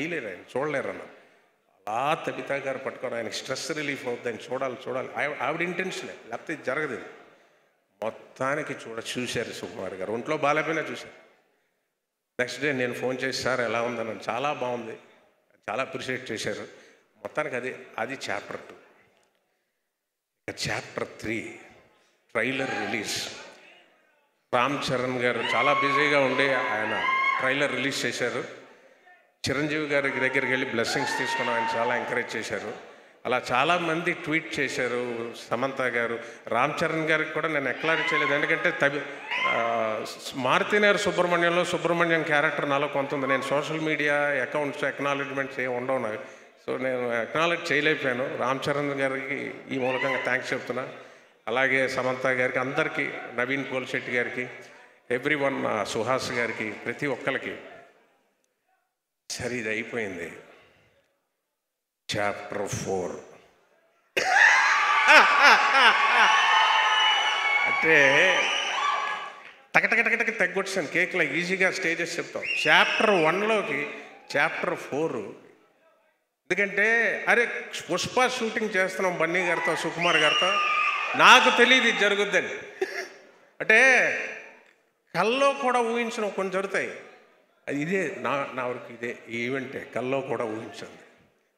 చేయలేరు, ఆయన చూడలేరు అన్న. అలా తబితా గారు పట్టుకొని ఆయనకి స్ట్రెస్ రిలీఫ్ అవుతుంది, ఆయన చూడాలి. ఆవిడ ఇంటెన్షనే, లేకపోతే ఇది జరగదు. ఇది మొత్తానికి చూశారు సుకుమార్ గారు, ఒంట్లో బాగాలేకపోయినా చూశారు. నెక్స్ట్ డే నేను ఫోన్ చేసి, సార్ ఎలా ఉందన్నాను. చాలా బాగుంది, చాలా అప్రిషియేట్ చేశారు. మొత్తానికి అది chapter 2. Chapter 3 trailer release. Ram Charan గారు చాలా బిజీగా ఉండి ఆయన ట్రైలర్ రిలీజ్ చేశారు. చిరంజీవి గారి దగ్గరికి వెళ్ళి బ్లెస్సింగ్స్ తీసుకుని ఆయన చాలా ఎంకరేజ్ చేశారు. అలా చాలామంది ట్వీట్ చేశారు. సమంత గారు, రామ్ చరణ్ గారికి కూడా నేను ఎక్లారీ చేయలేదు, ఎందుకంటే మారుతినగర్ సుబ్రహ్మణ్యం క్యారెక్టర్ నాలో కొంత ఉంది. నేను సోషల్ మీడియా అకౌంట్స్ ఎక్నాలెడ్జ్మెంట్స్ ఏమి ఉండవు నాకు, సో నేను ఎక్నాలెడ్జ్ చేయలేకపోయాను. రామ్ చరణ్ గారికి ఈ మూలకంగా థ్యాంక్స్ చెప్తున్నా. అలాగే సమంత గారికి, అందరికీ, నవీన్ పోల్శెట్టి గారికి, ఎవ్రీవన్, సుహాస్ గారికి, ప్రతి ఒక్కరికి. సరే, ఇది అయిపోయింది. చాప్టర్ 4 అంటే టకటకటకటకి తగ్గొచ్చాను కేక్లో, ఈజీగా స్టేజెస్ చెప్తాం. చాప్టర్ 1లోకి చాప్టర్ 4, ఎందుకంటే అరే పుష్ప షూటింగ్ చేస్తున్నాం బన్నీ గారితో, సుకుమార్ గారితో, నాకు తెలియదు ఇది జరుగుద్దని. అంటే కల్లో కూడా ఊహించడం కొన్ని జరుగుతాయి. ఇదే నా వరకు ఇదే ఈవెంటే, కల్లో కూడా ఊహించండి,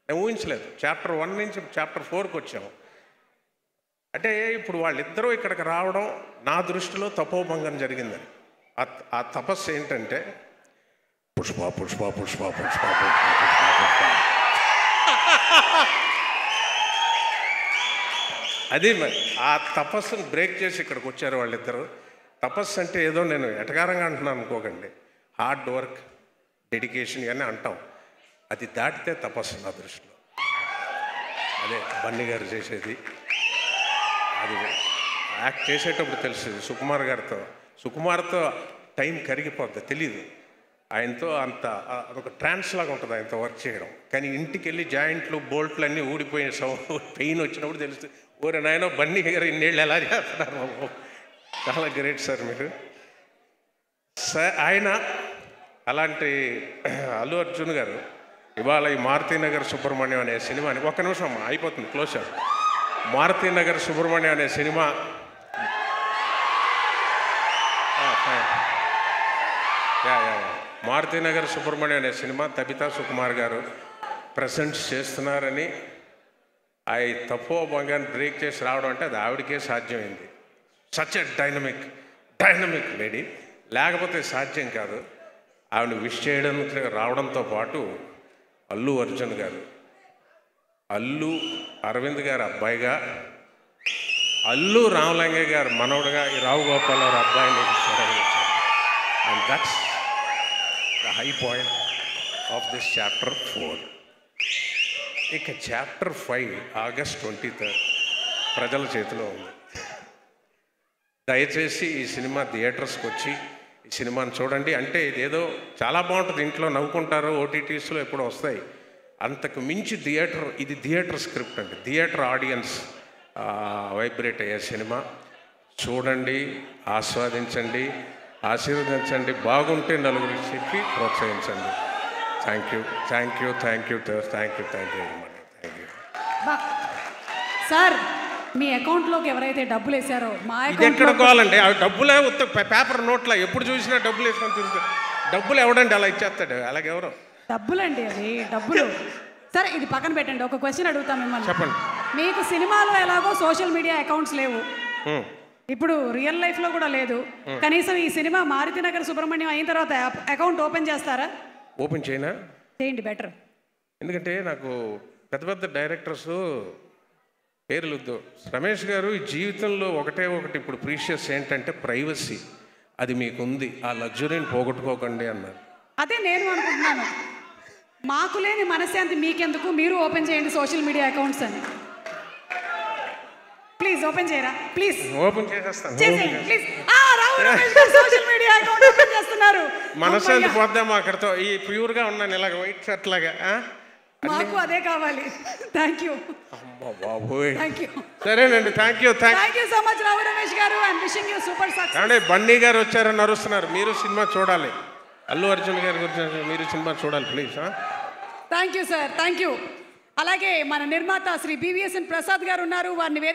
నేను ఊహించలేదు. చాప్టర్ 1 నుంచి చాప్టర్ 4కి వచ్చాము. అంటే ఇప్పుడు వాళ్ళిద్దరూ ఇక్కడికి రావడం నా దృష్టిలో తపోభంగం జరిగిందని. ఆ తపస్సు ఏంటంటే పుష్ప పుష్ప పుష్ప పుష్ప పుష్ప పుష్ప పుష్ప. అది మరి ఆ తపస్సును బ్రేక్ చేసి ఇక్కడికి వచ్చారు వాళ్ళిద్దరూ. తపస్సు అంటే ఏదో నేను ఎటకారంగా అంటున్నాను అనుకోకండి, హార్డ్ వర్క్, డెడికేషన్ ఇవన్నీ అంటాం. అది దాటితే తపస్సు నా దృష్టిలో. అదే బన్నీ గారు చేసేది. అది యాక్ట్ చేసేటప్పుడు తెలుస్తుంది. సుకుమార్తో టైం కరిగిపోద్ది, తెలీదు. ఆయనతో అంత అదొక ట్రాన్స్ లాగా ఉంటుంది ఆయనతో వర్క్ చేయడం. కానీ ఇంటికి వెళ్ళి జాయింట్లు బోల్ట్లు అన్నీ ఊడిపోయిన పెయిన్ వచ్చినప్పుడు తెలుస్తుంది, ఓరే నాయనో బన్నీ గారు ఇన్నేళ్ళు ఎలా చేస్తున్నారు. చాలా గ్రేట్ సార్ మీరు. సార్ ఆయన అలాంటి అల్లు అర్జున్ గారు ఇవాళ ఈ మారుతినగర్ సుబ్రహ్మణ్యం అనే సినిమాని, ఒక్క నిమిషం అయిపోతుంది క్లోజర్. మారుతినగర్ సుబ్రహ్మణ్యం అనే సినిమా మారుతినగర్ సుబ్రహ్మణ్యం అనే సినిమా తబితా సుకుమార్ గారు ప్రజెంట్స్ చేస్తున్నారని, ఆ తపోభంగాన్ని బ్రేక్ చేసి రావడం అంటే అది ఆవిడకే సాధ్యమైంది. సచ్ ఎ డైనమిక్ లేడీ, లేకపోతే సాధ్యం కాదు. ఆవిడ విష్ చేయడానికి రావడంతో పాటు అల్లు అర్జున్ గారు, అల్లు అరవింద్ గారు అబ్బాయిగా, అల్లు రామలింగయ్య గారు మనవడుగా, ఈ రావు గోపాలరావు అబ్బాయిని and that's the high point of this chapter 4. ఇక చాప్టర్ 5 ఆగస్ట్ 23 ప్రజల చేతిలో ఉంది. దయచేసి ఈ సినిమా థియేటర్స్కి వచ్చి ఈ సినిమాని చూడండి. అంటే ఇదేదో చాలా బాగుంటుంది, ఇంట్లో నవ్వుకుంటారు, ఓటీటీస్లో ఎప్పుడో వస్తాయి. అంతకు మించి ఇది థియేటర్ స్క్రిప్ట్ అండి, థియేటర్ ఆడియన్స్ వైబ్రేట్ అయ్యే సినిమా. చూడండి, ఆస్వాదించండి, ఆశీర్వదించండి, బాగుంటే నలుగురికి చెప్పి ప్రోత్సహించండి. Thank you very much. Thank you sir. మీ అకౌంట్లోకి ఎవరైతే డబ్బులు వేసారో మా ఇది ఎక్కడ కావాలండి, ఆ డబ్బులే పేపర్ నోట్లా ఎప్పుడు చూసినా డబ్బులు వేసుకొని తిరుగుతారు. డబ్బులు ఎవడండి అలా ఇచ్చేస్తాడు, అలాగెవరో డబ్బులండి, అది డబ్బులు. సరే ఇది పక్కన పెట్టండి, ఒక క్వశ్చన్ అడుగుతాం మిమ్మల్ని. చెప్పండి. మీకు సినిమాలో ఎలాగో సోషల్ మీడియా అకౌంట్స్ లేవు, ఇప్పుడు రియల్ లైఫ్లో కూడా లేదు, కనీసం ఈ సినిమా మారుతినగర్ సుబ్రహ్మణ్యం అయిన తర్వాత అకౌంట్ ఓపెన్ చేస్తారా? ఓపెన్ చేయనా? చేయండి, బెటర్. ఎందుకంటే నాకు పెద్ద డైరెక్టర్స్ పేర్లు వద్దు. రమేష్ గారు ఈ జీవితంలో ఒకటి ఇప్పుడు ప్రీషియస్ ఏంటంటే ప్రైవసీ. అది మీకుంది, ఆ లగ్జరీని పోగొట్టుకోకండి అన్నారు. అదే నేను అనుకుంటున్నాను, మాకు లేని మనశ్శాంతి మీకెందుకు, మీరు ఓపెన్ చేయండి సోషల్ మీడియా అకౌంట్స్ అని. ప్లీజ్ ఓపెన్ చేయరా, ప్లీజ్. ఓపెన్ చేసేస్తాను, please. Social media account open చేస్తున్నారు. మనశ్శాంతి పోద్దామా అక్కడతో? ఈ ప్యూర్గా ఉన్నాను ఇలాగ వైట్ షర్ట్ లాగా, మాకు అదే కావాలి. Thank you. సరేనండి, thank you so much Rao Ramesh గారు. I am wishing you super success. అంటే బన్నీ గారు వచ్చారని అరుస్తున్నారు, మీరు సినిమా చూడాలి. అల్లు అర్జున్ గారి గురించి మీరు సినిమా చూడాలి please. Thank you sir, thank you. అలాగే మన నిర్మాత శ్రీ బివిఎస్ఎన్ ప్రసాద్ గారు ఉన్నారు, వారిని వేదిక